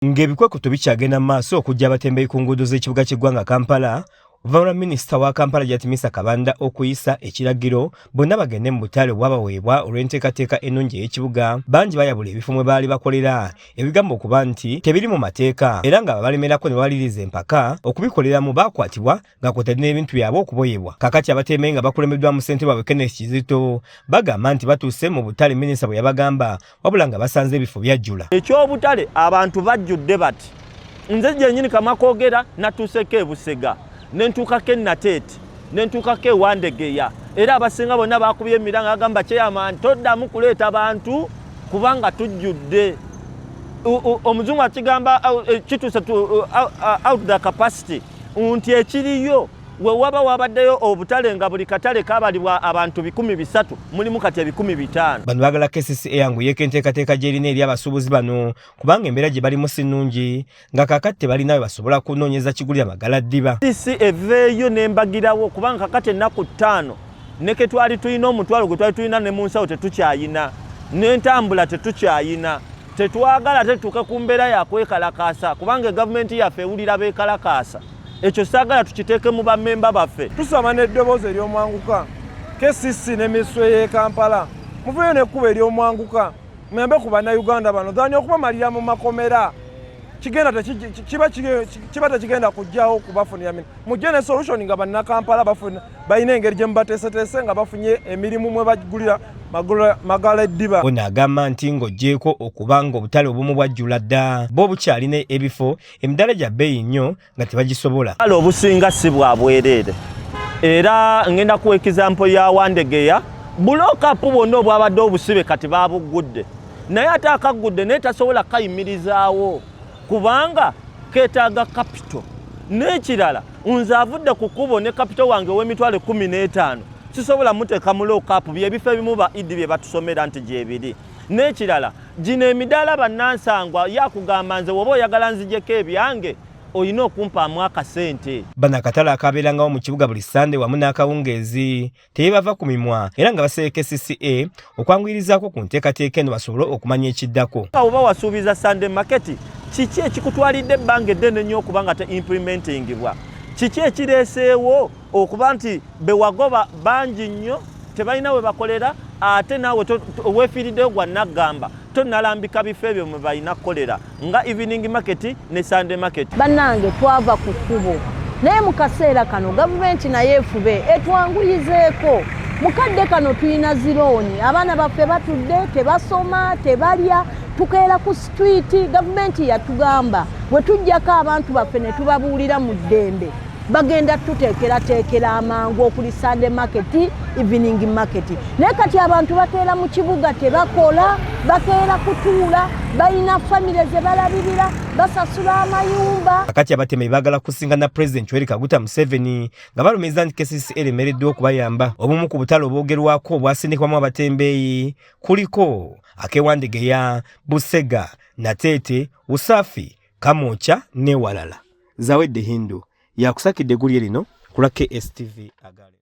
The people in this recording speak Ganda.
Ng'ebikwekuto bikyagenda mu maaso okujja abatembeeyi ku nguudo z'ekibuga ky'eggwanga Kampala, oluvannyuma minisita wa Kampala Jatimisa Kabanda okuyisa ekiragiro bonna bagende mu butale bwabaweebwa olw'enteekateeka ennungi ey'ekibuga. Bangi bayabula ebifo mwe baali bakolera ebigamba okuba nti tebiri mu mateeka era nga babalemerako ne baliriza empaka okubikoleramu baakwatibwa nga kwotadde n'ebintu byabwe okuboyebwa. Kakati abatembeeyi nga bakulembeddwa mu ssentebe waabwe Kenneth Kizito bagamba nti batuuse mu butale minisita bwe yabagamba wabula nga basanze ebifo byajjula. Eky'obutale abantu bajjudde bati nze gyennyini Kamakoogera natuuseko e Busega nentuukako e Nateete nentuukako e Wandegeya era abasinga bonna baakubye emiranga agamba kyeyama toddamu kuleeta bantu kubanga tujjudde. Omuzungu akigamba kituuse out the capacity nti ekiriyo we waba wabaddeyo obutale nga buli katale kabalibwa abantu 300 mulimu kati 500. Bano baagala KCCA yanguyeeko enteekateeka gy'erina eri abasuubuzi bano kubanga embeera gye balimu si nnungi nga kaakati tebalina we basobola kunoonyeza kigulira magala ddiba. Sisi eveeyo n'embagirawo kubanga kaakati ennaku 5 ne ke twali tulina omutwalo gwe twali tulina ne mu nsawo tetukyayina n'entambula tetukyayina. Tetwagala tetuuke ku mbeera ya kwekalakaasa kubanga gavumenti yaffe ewulira beekalakaasa. Ekyo saagala tukiteeke mu bammemba baffe. Tusaba n'eddoboozi ery'omwanguka KCC n'emiswe y'e Kampala muveeyo n'ekkubo ery'omwanguka muyambe ku bannayuganda bano ddaani okubamalira mu makomera kiba tekigenda kujjawo kubafunira mujje ne solution nga bannakampala balina engeri gye mubateeseteese nga bafunye emirimu mwe bagulira magala eddiba. Ono agamba nti ng'oggyeko okuba nga obutale obumu bwajjula dda bo bukyalina ebifo emidaala gya bbeeyi nnyo nga tebagisobola. Kale obusinga si bwa bwereere era ngenda kuwa ekizampo ya Wandegeya bulookapu bwonna obwabadde obusibe kati baabugudde naye ate akaggudde naye tasobola kayimirizaawo kubanga keetaaga kapito. N'ekirala nze avudde ku kkubo ne kapito wange w'emitwalo 15 sisobola muteeka mu lookapu byebifo ebimu ba idi bye batusomera nti gyebiri. N'ekirala gino emidaala bannansangwa yakugamba nze woba oyagala nzijeko ebyange oyina okumpaamu akasente. Bano akatale akabeerangawo mu kibuga buli Sande wamu n'akawungeezi tebava ku mimwa era nga basaba KCCA okwanguyirizaako ku nteekateeka eno basobole okumanya ekiddako. Oba wasuubiza Sunday market kiki ekikutwalidde ebbanga eddene nnyo okuba nga te-implementingibwa? Kiki ekireeseewo okuba nti bewagoba bangi nnyo tebalina we bakolera ate naawe weefiiriddeyo gwa naggamba tonnalambika bifo ebyo mwe balina kukolera nga evening market ne Sunday market. Bannange twava ku kkubo naye mu kaseera kano gavumenti naye efube etwanguyizeeko. Mukadde kano tulina zirooni abaana baffe batudde tebasoma tebalya tukeera ku street. Gavumenti yatugamba bwe tujjako abantu baffe ne tubabuulira mu ddembe bagenda tuteekerateekera amangu okuli Sunday market evening market naye kati abantu bakeera mu kibuga tebakola bakeera kutuula balina famire ze balabirira basasula amayumba. Kakati abateme baagala kusinga na President Yoweri Kaguta Museveni nga balumiriza nti KCCA eremereddwa okubayamba. Obumu ku butale obwogerwako obwasindikwamu abatembeeyi kuliko ak'e Wandegeya, Busega, Nateete, Usafi, Kamwokya ne walala. Zawedde Hindu yakusakidde eggulire lino ku lwa KSTV Agale.